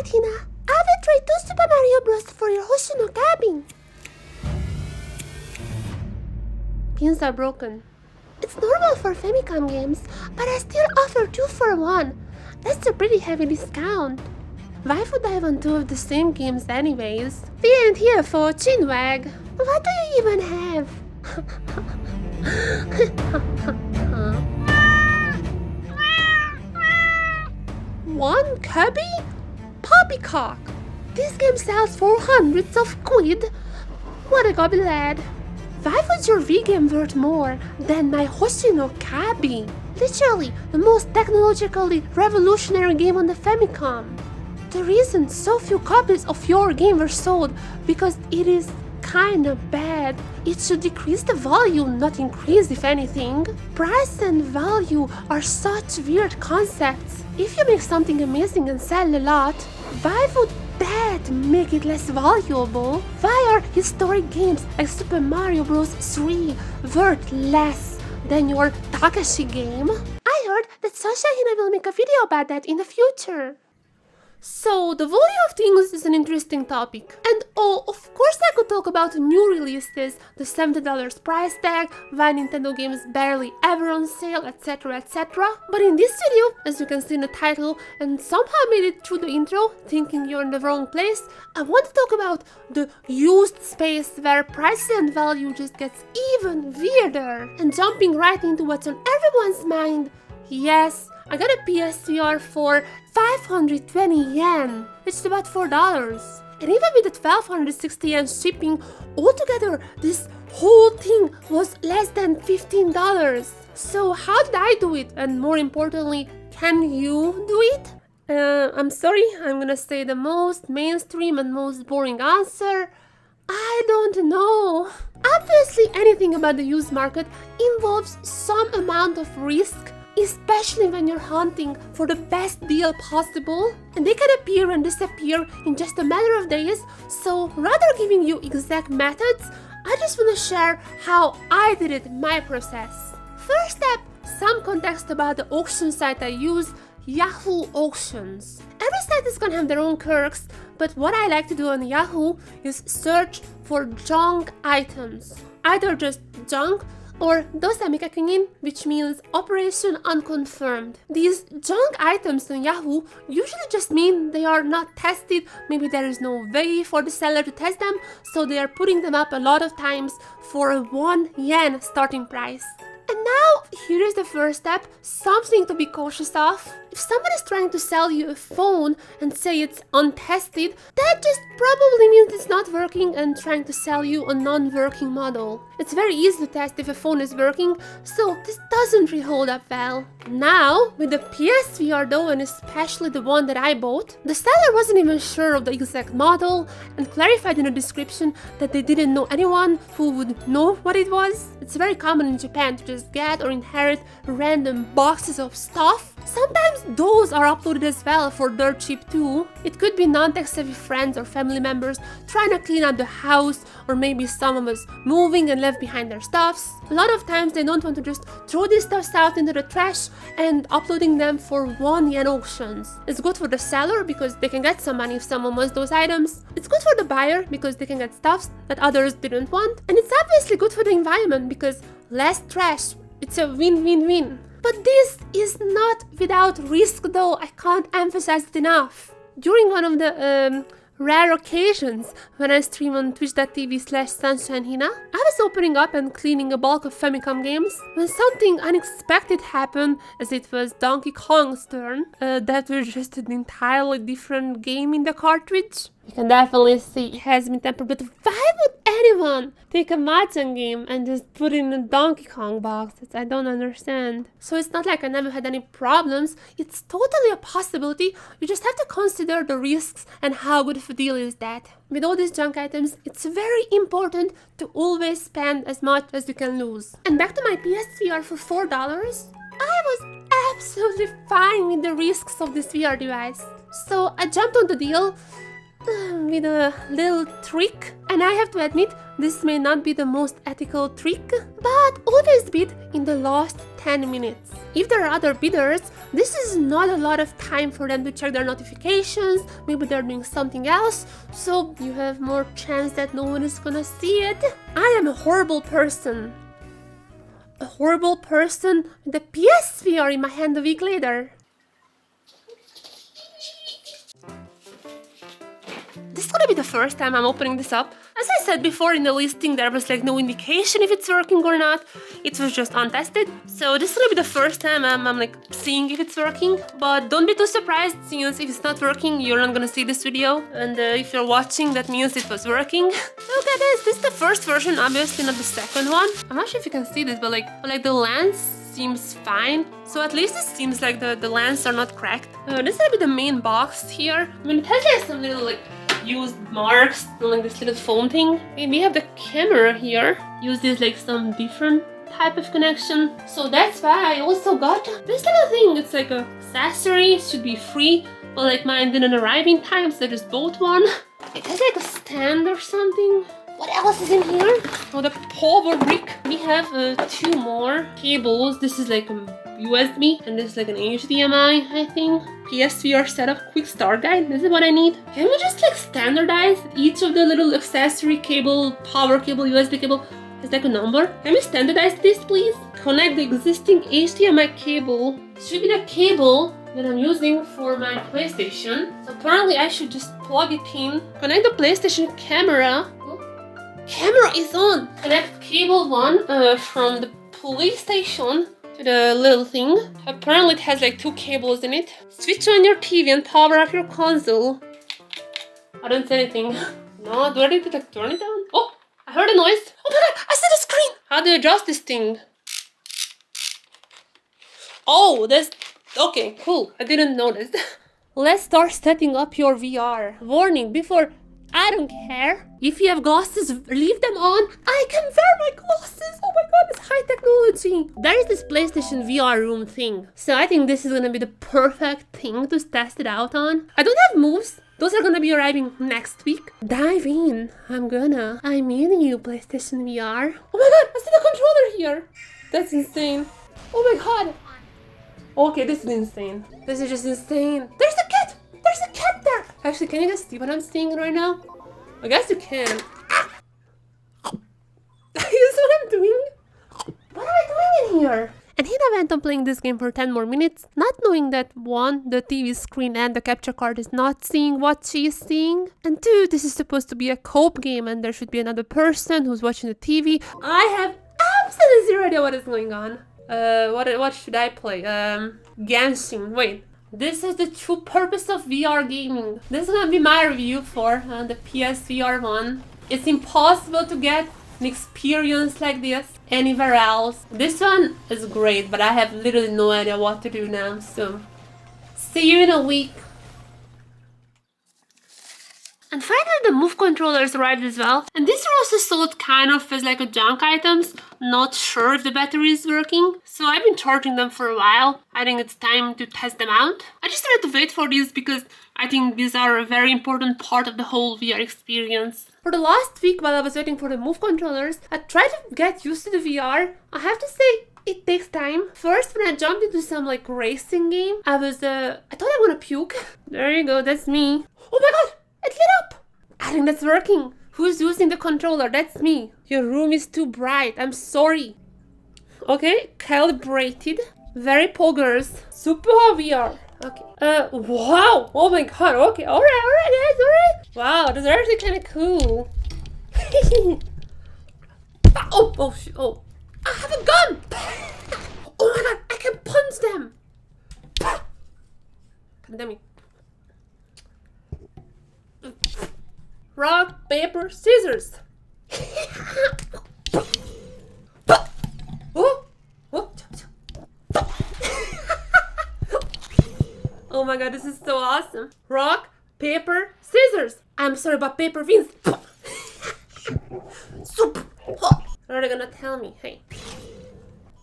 Alright, Hina. I will trade 2 Super Mario Bros. For your Hoshino cabin. Pins are broken. It's normal for Famicom games, but I still offer 2 for 1. That's a pretty heavy discount. Why would I want 2 of the same games anyways? We ain't here for a chinwag. What do you even have? One Kirby? Poppycock! This game sells for hundreds of quid. What a gobby lad. Why was your Wii game worth more than my Hoshino Kabi? Literally, the most technologically revolutionary game on the Famicom. The reason so few copies of your game were sold because it is kinda bad. It should decrease the value, not increase if anything. Price and value are such weird concepts. If you make something amazing and sell a lot, why would that make it less valuable? Why are historic games like Super Mario Bros. 3 worth less than your Takashi game? I heard that Sasha Hina will make a video about that in the future. So, the value of things is an interesting topic. And oh, of course I could talk about new releases, the $70 price tag, why Nintendo games barely ever on sale, etc, etc. But in this video, as you can see in the title, and somehow made it through the intro, thinking you're in the wrong place, I want to talk about the used space where price and value just gets even weirder. And jumping right into what's on everyone's mind, yes, I got a PSVR for 520 yen, which is about $4. And even with the 1260 yen shipping, altogether this whole thing was less than $15. So how did I do it? And more importantly, can you do it? I'm sorry, I'm gonna say the most mainstream and most boring answer. I don't know. Obviously, anything about the used market involves some amount of risk, especially when you're hunting for the best deal possible, and they can appear and disappear in just a matter of days. So rather giving you exact methods, I just want to share how I did it, my process. First step, some context about the auction site I use, Yahoo Auctions. Every site is gonna have their own quirks, but what I like to do on Yahoo is search for junk items, either just junk or dosamikakunin, which means operation unconfirmed. These junk items on Yahoo usually just mean they are not tested, maybe there is no way for the seller to test them, so they are putting them up a lot of times for a 1 yen starting price. And now, here is the first step, something to be cautious of. If someone is trying to sell you a phone and say it's untested, that just probably means it's not working and trying to sell you a non-working model. It's very easy to test if a phone is working, so this doesn't really hold up well. Now, with the PSVR though, and especially the one that I bought, the seller wasn't even sure of the exact model and clarified in the description that they didn't know anyone who would know what it was. It's very common in Japan to just get or inherit random boxes of stuff. Sometimes those are uploaded as well for dirt cheap too. It could be non-tech savvy friends or family members trying to clean up the house, or maybe someone was moving and left behind their stuffs. A lot of times they don't want to just throw these stuffs out into the trash and uploading them for 1 yen auctions. It's good for the seller because they can get some money if someone wants those items. It's good for the buyer because they can get stuffs that others didn't want. And it's obviously good for the environment because less trash. It's a win-win-win. But this is not without risk though, I can't emphasize it enough. During one of the rare occasions when I stream on twitch.tv/sunshinehina, I was opening up and cleaning a bulk of Famicom games when something unexpected happened, as it was Donkey Kong's turn. That was just an entirely different game in the cartridge. You can definitely see it has been tempered, but why would anyone take a Machan game and just put it in a Donkey Kong box? I don't understand. So it's not like I never had any problems, it's totally a possibility. You just have to consider the risks and how good of a deal is that. With all these junk items, it's very important to always spend as much as you can lose. And back to my PSVR for $4, I was absolutely fine with the risks of this VR device. So I jumped on the deal with a little trick, and I have to admit this may not be the most ethical trick, but always bid in the last 10 minutes. if there are other bidders, this is not a lot of time for them to check their notifications. Maybe they're doing something else, so you have more chance that no one is gonna see it. I am a horrible person. A horrible person with the PSVR in my hand a week later. This is gonna be the first time I'm opening this up. As I said before, in the listing there was like no indication if it's working or not. It was just untested. So this is gonna be the first time I'm like seeing if it's working. But don't be too surprised, since if it's not working, you're not gonna see this video. And if you're watching, that means it was working. Okay guys, this is the first version, obviously not the second one. I'm not sure if you can see this, but like the lens seems fine. So at least it seems like the lenses are not cracked. This is gonna be the main box here. I mean, it has like some little like used marks and like this little foam thing. And we have the camera here. Use this like some different type of connection. So that's why I also got this little thing. It's like a accessory, should be free, but like mine didn't arrive in time, so I just bought one. It has like a stand or something. What else is in here? Oh, the power brick. We have 2 more cables. This is like a USB and this is like an HDMI, I think. PSVR setup quick start guide. This is what I need. Can we just like standardize each of the little accessory cable, power cable, USB cable has like a number? Can we standardize this, please? Connect the existing HDMI cable. Should be the cable that I'm using for my PlayStation. So apparently I should just plug it in. Connect the PlayStation camera. Camera is on! Connect cable 1 from the PlayStation to the little thing. Apparently it has like 2 cables in it. Switch on your TV and power up your console. I don't say anything. No, do I need to like turn it down? Oh! I heard a noise! Oh my god! I see the screen! How do you adjust this thing? Oh, that's... Okay, cool. I didn't notice. Let's start setting up your VR. Warning, before... I don't care. If you have glasses, leave them on. I can wear my glasses. Oh my god, it's high technology. There is this PlayStation VR room thing. So I think this is gonna be the perfect thing to test it out on. I don't have moves. Those are gonna be arriving next week. Dive in. I'm in you, PlayStation VR. Oh my god, I see the controller here. That's insane. Oh my god. Okay, this is insane. This is just insane. There's a cat. There's a cat there! Actually, can you just see what I'm seeing right now? I guess you can. You see what I'm doing? What am I doing in here? And then I went on playing this game for 10 more minutes, not knowing that 1, the TV screen and the capture card is not seeing what she is seeing, and 2, this is supposed to be a co-op game and there should be another person who's watching the TV. I have absolutely zero idea what is going on. What should I play? Genshin. Wait. This is the true purpose of VR gaming. This is gonna be my review for the PSVR 1. It's impossible to get an experience like this anywhere else. This one is great, but I have literally no idea what to do now, so see you in a week. And finally the Move controllers arrived as well. And these are also sold kind of as like a junk items. Not sure if the battery is working. So I've been charging them for a while. I think it's time to test them out. I just wanted to wait for these because I think these are a very important part of the whole VR experience. For the last week while I was waiting for the Move controllers, I tried to get used to the VR. I have to say, it takes time. First, when I jumped into some like racing game, I thought I'm gonna puke. There you go, that's me. Oh my god! It lit up! I think that's working. Who's using the controller? That's me. Your room is too bright. I'm sorry. Okay, calibrated. Very poggers. Super VR. Okay. Wow. Oh my god. Okay. Alright, guys. Alright. Wow, this is actually kind of cool. Oh. I have a gun. Oh my god. I can punch them. Damn it. Rock, paper, scissors. Oh my god, this is so awesome. Rock, paper, scissors. I'm sorry, but paper wins. What are they gonna tell me? Hey.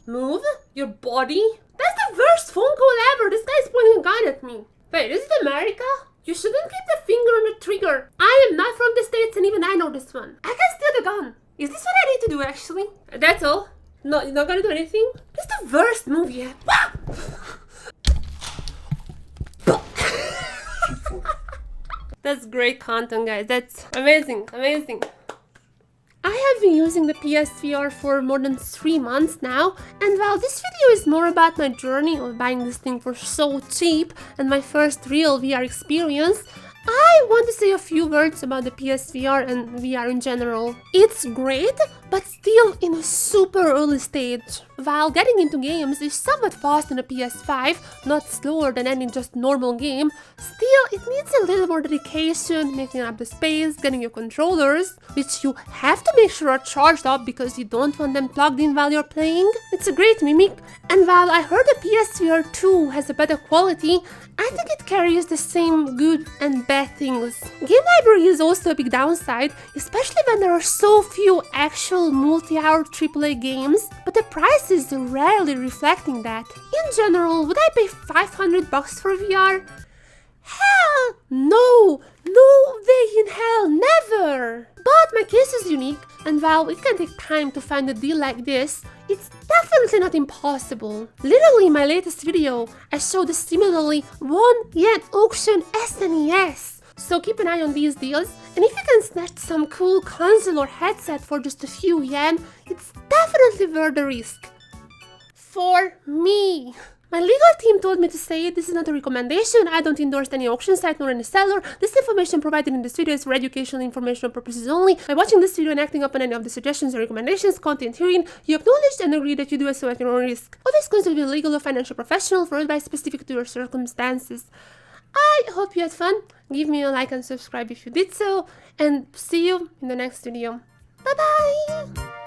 Move your body? That's the worst phone call ever. This guy's pointing a gun at me. Wait, is it America? You shouldn't keep the finger on the trigger. I am not from the States and even I know this one. I can steal the gun. Is this what I need to do actually? That's all? No, you're not gonna do anything? This is the worst movie yet. That's great content, guys. That's amazing, amazing. I have been using the PSVR for more than 3 months now, and while this video is more about my journey of buying this thing for so cheap and my first real VR experience, I want to say a few words about the PSVR and VR in general. It's great, but still in a super early stage. While getting into games is somewhat fast in a PS5, not slower than any just normal game, still it needs a little more dedication, making up the space, getting your controllers, which you have to make sure are charged up because you don't want them plugged in while you're playing. It's a great mimic, and while I heard the PSVR 2 has a better quality, I think it carries the same good and bad things. Game library is also a big downside, especially when there are so few actual multi-hour AAA games, but the price is rarely reflecting that. In general, would I pay $500 for VR? Hell no! No way in hell, never! But my case is unique, and while it can take time to find a deal like this, it's definitely not impossible. Literally in my latest video, I showed a similarly 1 yen auction SNES. So keep an eye on these deals, and if you can snatch some cool console or headset for just a few yen, it's definitely worth the risk. For me. My legal team told me to say this is not a recommendation. I don't endorse any auction site nor any seller. This information provided in this video is for educational and informational purposes only. By watching this video and acting upon any of the suggestions or recommendations contained herein, you acknowledge and agree that you do so at your own risk. Always consider a legal or financial professional for advice specific to your circumstances. I hope you had fun. Give me a like and subscribe if you did so, and see you in the next video. Bye bye!